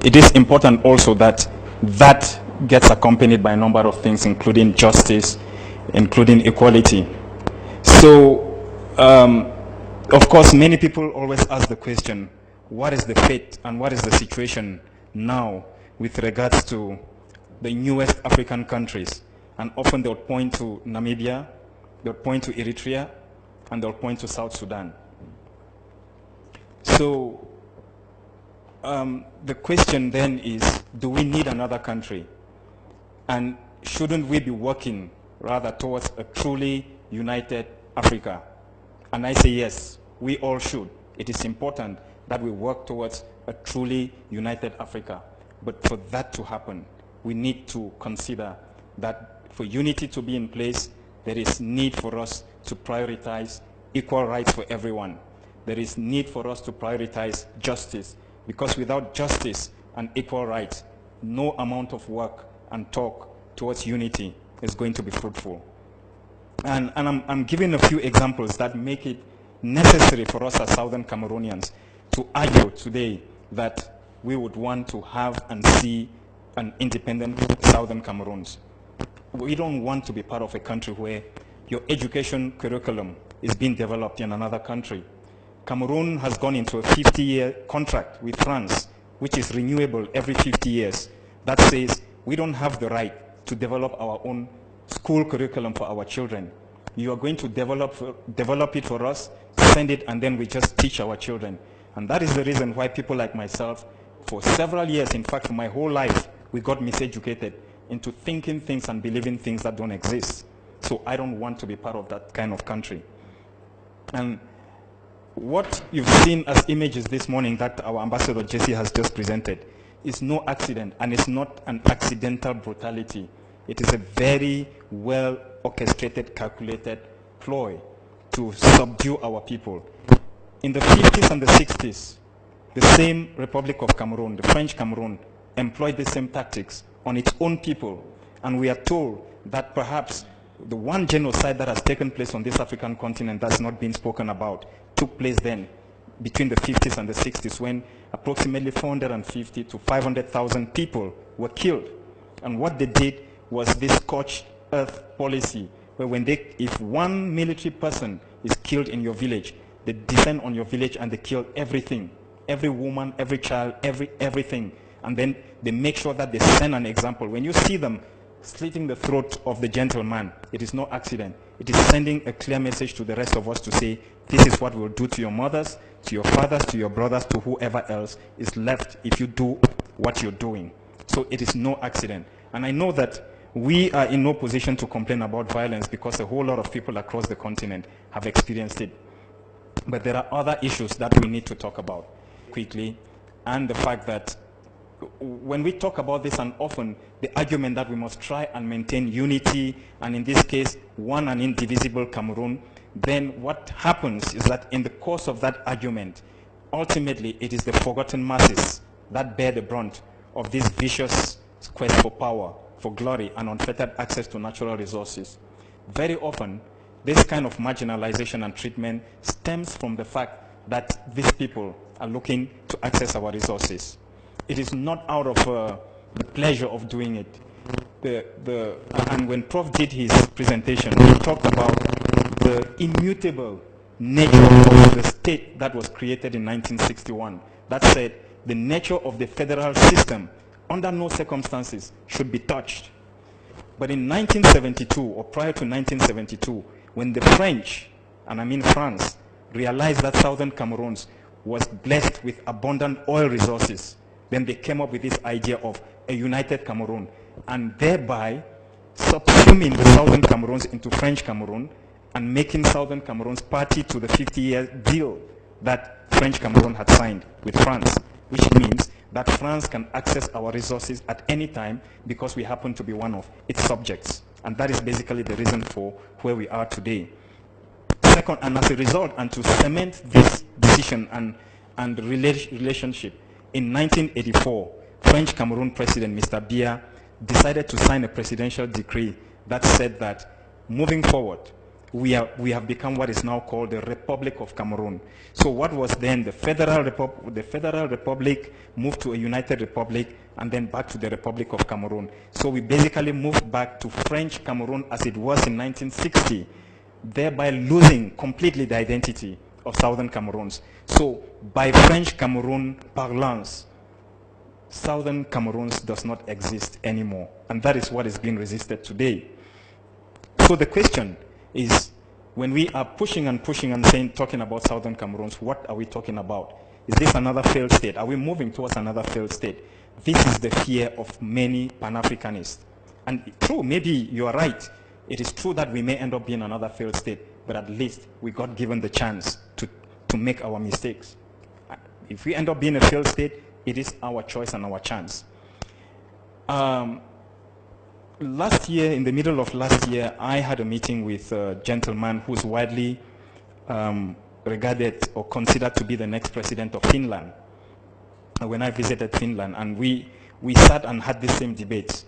It is important also that that gets accompanied by a number of things, including justice, including equality. So, of course, many people always ask the question, what is the fate and what is the situation now with regards to the newest African countries? And often they'll point to Namibia, they'll point to Eritrea, and they'll point to South Sudan. So, the question then is, do we need another country? And shouldn't we be working rather towards a truly united Africa? And I say yes, we all should. It is important that we work towards a truly united Africa. But for that to happen, we need to consider that for unity to be in place, there is need for us to prioritize equal rights for everyone. There is need for us to prioritize justice, because without justice and equal rights, no amount of work and talk towards unity is going to be fruitful. And I'm giving a few examples that make it necessary for us as Southern Cameroonians to argue today that we would want to have and see an independent Southern Cameroons. We don't want to be part of a country where your education curriculum is being developed in another country. Cameroon has gone into a 50-year contract with France, which is renewable every 50 years. That says we don't have the right to develop our own school curriculum for our children. You are going to develop it for us, send it, and then we just teach our children. And that is the reason why people like myself, for several years, in fact, for my whole life, we got miseducated into thinking things and believing things that don't exist. So I don't want to be part of that kind of country. And what you've seen as images this morning that our Ambassador Jesse has just presented is no accident, and it's not an accidental brutality. It is a very well orchestrated, calculated ploy to subdue our people. In the 50s and the 60s, the same Republic of Cameroon, the French Cameroon, employed the same tactics on its own people. And we are told that perhaps the one genocide that has taken place on this African continent that's not been spoken about took place then between the 50s and the 60s, when approximately 450 to 500,000 people were killed. And what they did was this scorched earth policy, where if one military person is killed in your village, they descend on your village and they kill everything, every woman, every child, everything. And then they make sure that they send an example. When you see them slitting the throat of the gentleman, it is no accident. It is sending a clear message to the rest of us to say, this is what we'll do to your mothers, to your fathers, to your brothers, to whoever else is left if you do what you're doing. So it is no accident. And I know that we are in no position to complain about violence because a whole lot of people across the continent have experienced it. But there are other issues that we need to talk about quickly, and the fact that when we talk about this, and often the argument that we must try and maintain unity, and in this case, one and indivisible Cameroon, then what happens is that in the course of that argument, ultimately it is the forgotten masses that bear the brunt of this vicious quest for power, for glory, and unfettered access to natural resources. Very often, this kind of marginalization and treatment stems from the fact that these people are looking to access our resources. It is not out of the pleasure of doing it. And when Prof did his presentation, he talked about the immutable nature of the state that was created in 1961. That said, the nature of the federal system under no circumstances should be touched. But in 1972, or prior to 1972, when the French, and I mean France, realized that Southern Cameroon was blessed with abundant oil resources, then they came up with this idea of a united Cameroon, and thereby subsuming the Southern Cameroons into French Cameroon and making Southern Cameroons party to the 50-year deal that French Cameroon had signed with France, which means that France can access our resources at any time because we happen to be one of its subjects. And that is basically the reason for where we are today. Second, and as a result, and to cement this decision and relationship, in 1984, French Cameroon President Mr. Biya decided to sign a presidential decree that said that moving forward, we have become what is now called the Republic of Cameroon. So what was then the Federal Republic moved to a United Republic, and then back to the Republic of Cameroon. So we basically moved back to French Cameroon as it was in 1960, thereby losing completely the identity of Southern Cameroons. So by French Cameroon parlance, Southern Cameroons does not exist anymore, and that is what is being resisted today. So the question is, when we are pushing and saying, talking about Southern Cameroons, what are we talking about? Is this another failed state? Are we moving towards another failed state? This is the fear of many Pan-Africanists. And true, maybe you are right. It is true that we may end up being another failed state, but at least we got given the chance to make our mistakes. If we end up being a failed state, it is our choice and our chance. Last year, in the middle of last year, I had a meeting with a gentleman who's widely regarded or considered to be the next president of Finland. When I visited Finland, and we sat and had the same debates.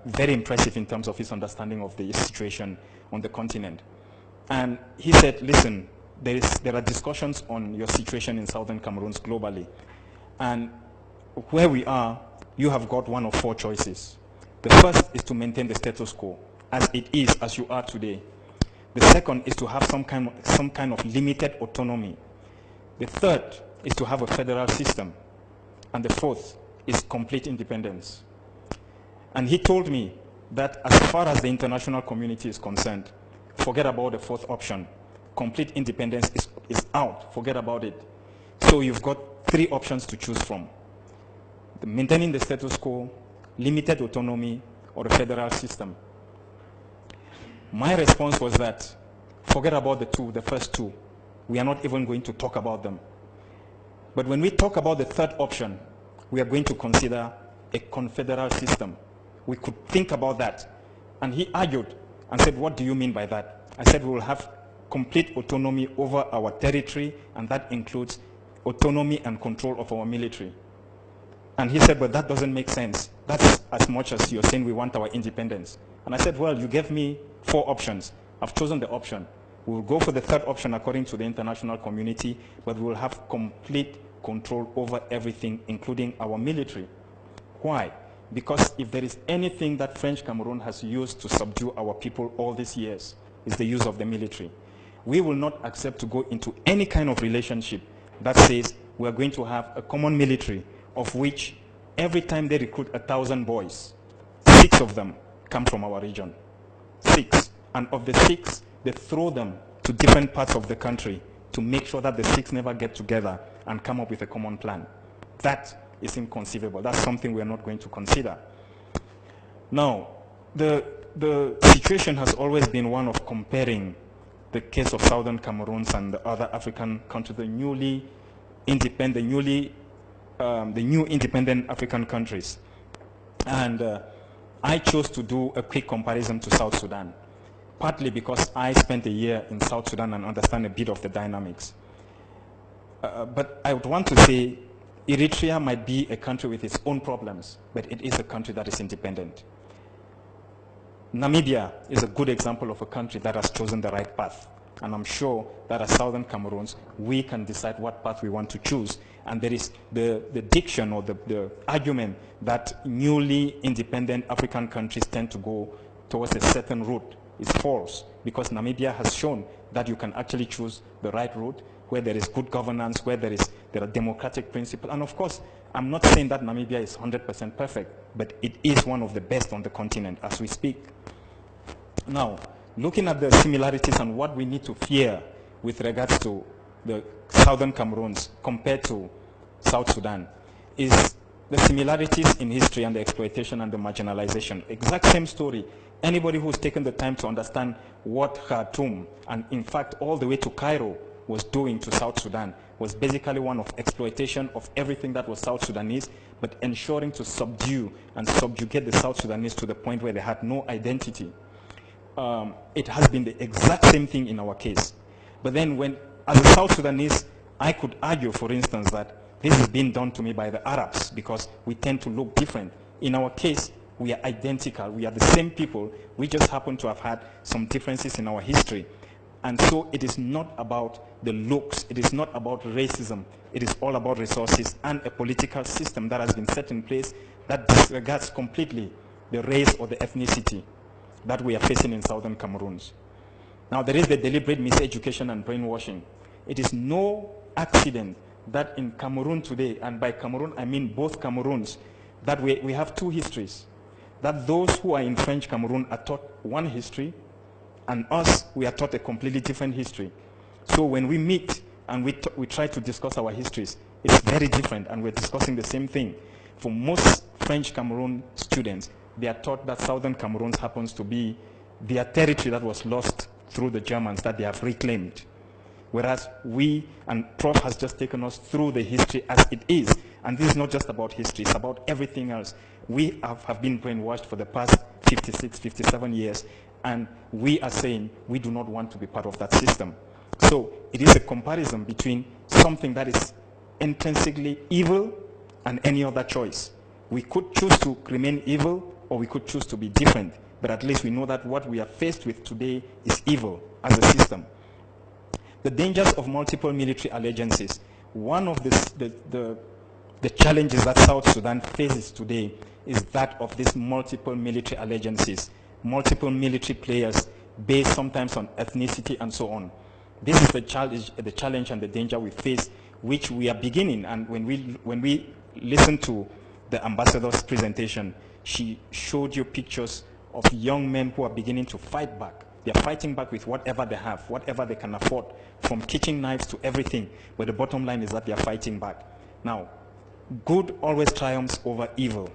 Very impressive in terms of his understanding of the situation on the continent. And he said, listen, there are discussions on your situation in Southern Cameroon globally. And where we are, you have got one of four choices. The first is to maintain the status quo, as it is, as you are today. The second is to have some kind of limited autonomy. The third is to have a federal system. And the fourth is complete independence. And he told me that as far as the international community is concerned, forget about the fourth option. Complete independence is out. Forget about it. So you've got three options to choose from: maintaining the status quo, limited autonomy, or the federal system. My response was that forget about the first two. We are not even going to talk about them. But when we talk about the third option, we are going to consider a confederal system. We could think about that. And he argued and said, what do you mean by that? I said, we will have complete autonomy over our territory, and that includes autonomy and control of our military. And he said, but that doesn't make sense. That's as much as you're saying we want our independence. And I said, well, you gave me four options. I've chosen the option. We will go for the third option according to the international community, but we will have complete control over everything, including our military. Why? Because if there is anything that French Cameroon has used to subdue our people all these years, is the use of the military. We will not accept to go into any kind of relationship that says we are going to have a common military, of which every time they recruit 1,000 boys, 6 of them come from our region. 6. And of the 6, they throw them to different parts of the country to make sure that the 6 never get together and come up with a common plan. That is inconceivable. That's something we are not going to consider. Now, the situation has always been one of comparing the case of Southern Cameroon and the other African countries, the new independent African countries. And I chose to do a quick comparison to South Sudan, partly because I spent a year in South Sudan and understand a bit of the dynamics. But I would want to say Eritrea might be a country with its own problems, but it is a country that is independent. Namibia is a good example of a country that has chosen the right path. And I'm sure that as Southern Cameroons, we can decide what path we want to choose. And there is the diction or the argument that newly independent African countries tend to go towards a certain route is false, because Namibia has shown that you can actually choose the right route, where there is good governance, where there are democratic principles. And of course, I'm not saying that Namibia is 100% perfect, but it is one of the best on the continent as we speak. Now, looking at the similarities and what we need to fear with regards to the Southern Cameroons compared to South Sudan is the similarities in history and the exploitation and the marginalization. Exact same story. Anybody who's taken the time to understand what Khartoum, and in fact all the way to Cairo, was doing to South Sudan was basically one of exploitation of everything that was South Sudanese, but ensuring to subdue and subjugate the South Sudanese to the point where they had no identity. It has been the exact same thing in our case. But then when, as a South Sudanese, I could argue, for instance, that this is being done to me by the Arabs because we tend to look different. In our case, We are identical. We are the same people. We just happen to have had some differences in our history. And so it is not about the looks. It is not about racism. It is all about resources and a political system that has been set in place that disregards completely the race or the ethnicity that we are facing in southern Cameroon. Now, there is the deliberate miseducation and brainwashing. It is no accident that in Cameroon today, and by Cameroon I mean both Cameroons, that we have two histories. That those who are in French Cameroon are taught one history, and us, we are taught a completely different history. So when we meet and we try to discuss our histories, it's very different, and we're discussing the same thing. For most French Cameroon students, they are taught that southern Cameroon happens to be their territory that was lost through the Germans that they have reclaimed. Whereas we, and Prof has just taken us through the history as it is. And this is not just about history, it's about everything else. We have been brainwashed for the past 56, 57 years, and we are saying we do not want to be part of that system. So it is a comparison between something that is intrinsically evil and any other choice. We could choose to remain evil, or we could choose to be different, but at least we know that what we are faced with today is evil as a system. The dangers of multiple military allegiances. One of the challenges that South Sudan faces today is that of these multiple military allegiances, multiple military players based sometimes on ethnicity and so on. This is the challenge and the danger we face, which we are beginning. And when we listen to the ambassador's presentation, she showed you pictures of young men who are beginning to fight back. They're fighting back with whatever they have, whatever they can afford, from kitchen knives to everything. But the bottom line is that they're fighting back. Now, good always triumphs over evil.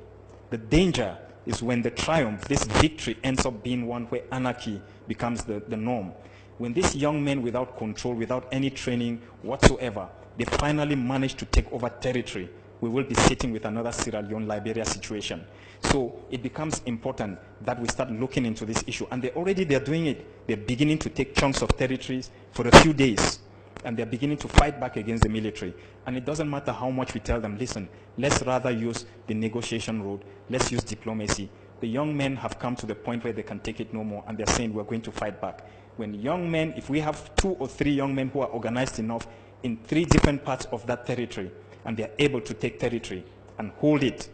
The danger is when the triumph, this victory, ends up being one where anarchy becomes the norm. When these young men without control, without any training whatsoever, they finally manage to take over territory, we will be sitting with another Sierra Leone, Liberia situation. So it becomes important that we start looking into this issue. And they're doing it. They're beginning to take chunks of territories for a few days. And they're beginning to fight back against the military. And it doesn't matter how much we tell them, listen, let's rather use the negotiation road. Let's use diplomacy. The young men have come to the point where they can take it no more. And they're saying we're going to fight back. When young men, if we have 2 or 3 young men who are organized enough in 3 different parts of that territory, and they're able to take territory and hold it,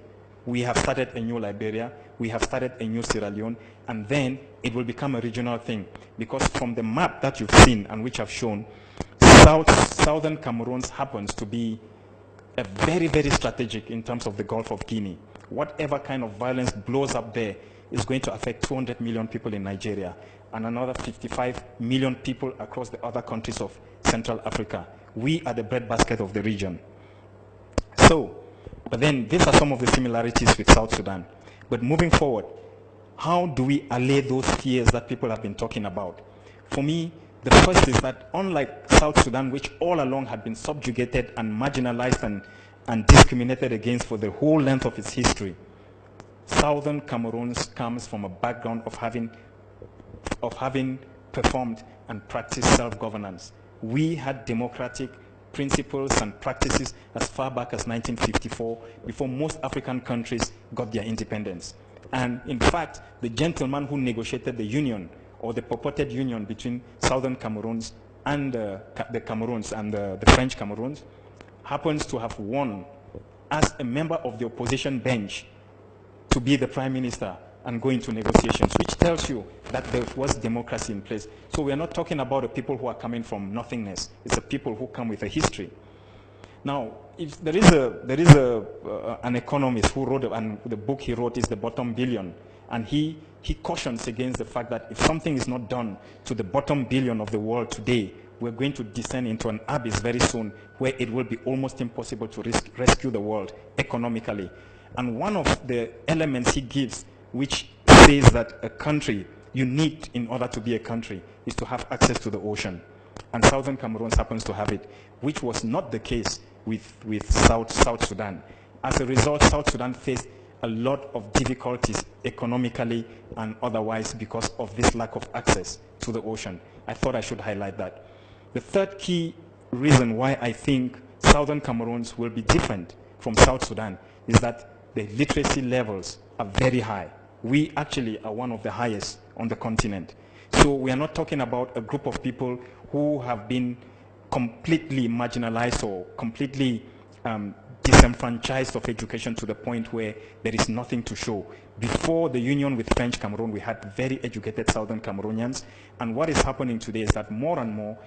we have started a new Liberia, we have started a new Sierra Leone, and then it will become a regional thing. Because from the map that you've seen and which I've shown, southern Cameroon happens to be a very, very strategic in terms of the Gulf of Guinea. Whatever kind of violence blows up there is going to affect 200 million people in Nigeria and another 55 million people across the other countries of Central Africa. We are the breadbasket of the region. So, but then these are some of the similarities with South Sudan. But moving forward, how do we allay those fears that people have been talking about? For me, the first is that unlike South Sudan, which all along had been subjugated and marginalized and discriminated against for the whole length of its history, Southern Cameroon comes from a background of having performed and practiced self-governance. We had democratic principles and practices as far back as 1954, before most African countries got their independence. And in fact, the gentleman who negotiated the union, or the purported union between Southern Cameroons and the Cameroons and the French Cameroons, happens to have won as a member of the opposition bench to be the prime minister and go into negotiations, which tells you that there was democracy in place. So we are not talking about the people who are coming from nothingness. It's the people who come with a history. Now, if there is an economist who wrote, and the book he wrote is The Bottom Billion, and he cautions against the fact that if something is not done to the bottom billion of the world today, we're going to descend into an abyss very soon where it will be almost impossible to rescue the world economically. And one of the elements he gives, which says that a country you need in order to be a country, is to have access to the ocean. And Southern Cameroon happens to have it, which was not the case with South Sudan. As a result, South Sudan faced a lot of difficulties economically and otherwise because of this lack of access to the ocean. I thought I should highlight that. The third key reason why I think Southern Cameroons will be different from South Sudan is that the literacy levels are very high. We actually are one of the highest on the continent. So we are not talking about a group of people who have been completely marginalized or completely disenfranchised of education to the point where there is nothing to show. Before the union with French Cameroon, we had very educated Southern Cameroonians, and what is happening today is that more and more,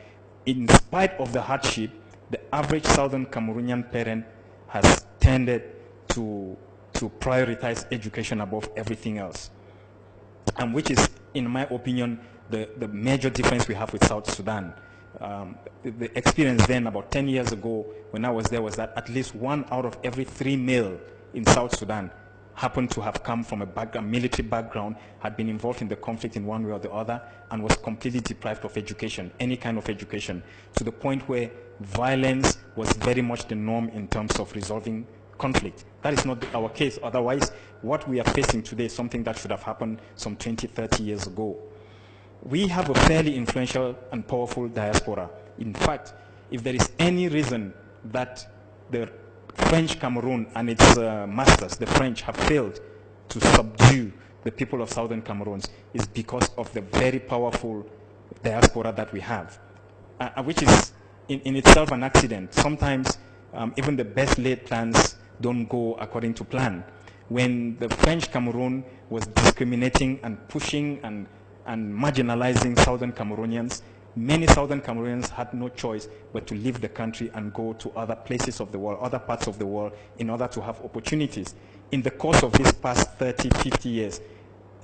in spite of the hardship, the average Southern Cameroonian parent has tended to prioritize education above everything else, and which is, in my opinion, the major difference we have with South Sudan. The experience then, about 10 years ago, when I was there, was that at least 1 out of every 3 male in South Sudan happened to have come from a military background, had been involved in the conflict in one way or the other, and was completely deprived of education, any kind of education, to the point where violence was very much the norm in terms of resolving conflict. That is not our case. Otherwise, what we are facing today is something that should have happened some 20, 30 years ago. We have a fairly influential and powerful diaspora. In fact, if there is any reason that the French Cameroon and its masters, the French, have failed to subdue the people of Southern Cameroon, is because of the very powerful diaspora that we have, which is in itself an accident. Sometimes even the best laid plans don't go according to plan. When the French Cameroon was discriminating and pushing and marginalizing Southern Cameroonians, many Southern Cameroonians had no choice but to leave the country and go to other places of the world, other parts of the world, in order to have opportunities. In the course of these past 30, 50 years,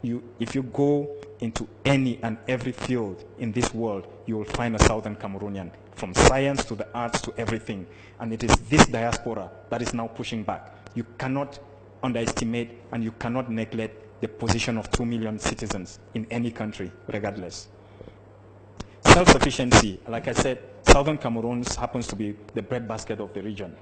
if you go into any and every field in this world, you will find a Southern Cameroonian, from science to the arts to everything. And it is this diaspora that is now pushing back. You cannot underestimate and you cannot neglect the position of 2 million citizens in any country, regardless. Self-sufficiency, like I said, Southern Cameroon happens to be the breadbasket of the region.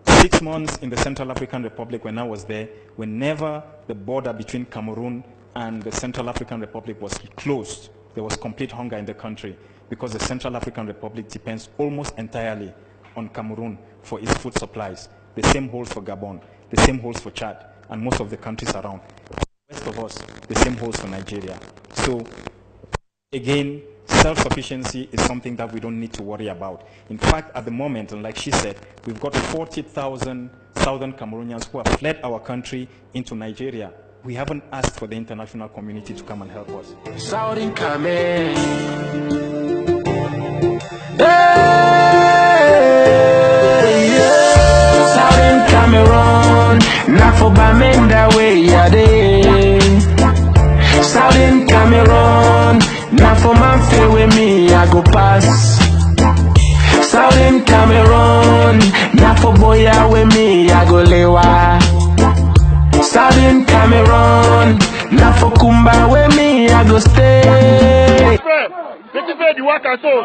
6 months in the Central African Republic when I was there, whenever the border between Cameroon and the Central African Republic was closed, there was complete hunger in the country, because the Central African Republic depends almost entirely on Cameroon for its food supplies. The same holds for Gabon, the same holds for Chad, and most of the countries around. The rest of us, the same holds for Nigeria. So, again, self-sufficiency is something that we don't need to worry about. In fact, at the moment, and like she said, we've got 40,000 Southern Cameroonians who have fled our country into Nigeria. We haven't asked for the international community to come and help us. Southern Cameroon. Southern Cameroon. Not for Bamenda way, yeah, they. Southern Cameroon. Not for Manfe with me, I go pass. Southern Cameroon. Not for Boya with me, I go lewa. Southern Cameroon. Not for Kumba with me, I go stay. You work at all.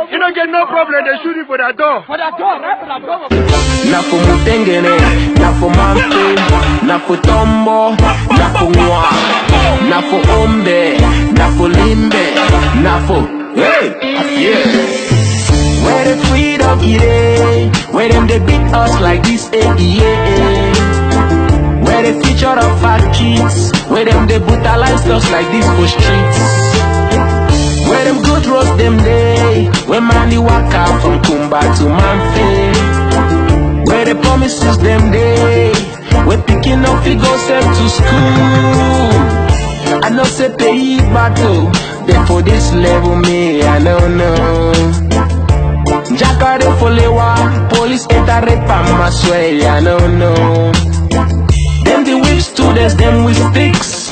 You don't get no problem, they shoot you for that door. For that door, right for that door. Na for Mutengene, na for Manfe, na for Tombo, na for Mwa, na for Ombe, na for Limbe, na for, hey, yeah. Where the freedom is, where them they beat us like this, yeah. Where the future of our kids, where them they brutalize us like this for streets. Where them good roads them day, where money walk out from Kumba to Manfe. Where the promises them day, where picking up we go send to school. I know say pay battle, then for this level me I don't know. Jacare folewa, police enter rape and mass way I don't know. Them the whip students them with sticks,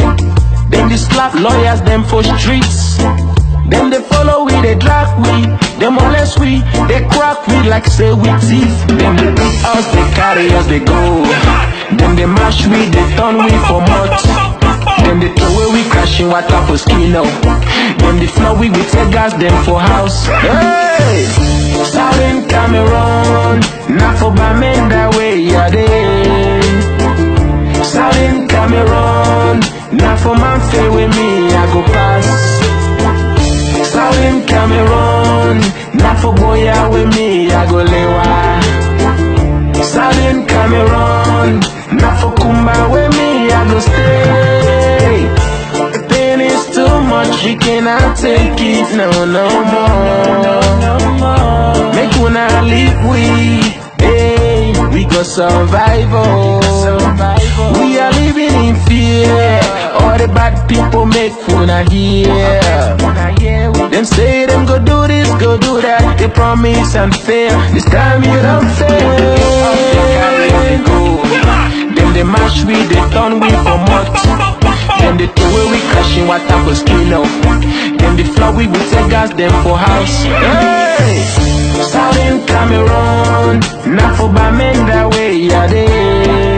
them the slap lawyers them for streets. Them they follow we, they drag we, them molest we, they crack we like say we thief. Them they beat us, they carry us, they go. Them they mash we, they turn we for much. Them they throw away we crashing water for skin out. Them they flow we with gas, them for house. Hey, Southern Cameroon, not for Bamenda way, yeah they. Southern Cameroon, not for Manfe with me, I go pass. Southern Cameroon, not for Boya with me, I go lewa. Southern Cameroon, not Kumba with me, I go stay. The pain is too much, we cannot take it, no more. Make una leave we go survive, we are living in fear. All the bad people make una hear. Them say them go do this, go do that. They promise and fail. This time you don't fail. Them they mash we, they turn we for much. Them they throw away we crashing what type of skin up. Them they flow we with the gas them for house. Hey! Southern Cameroon, not for Bamenda way, yeah, they.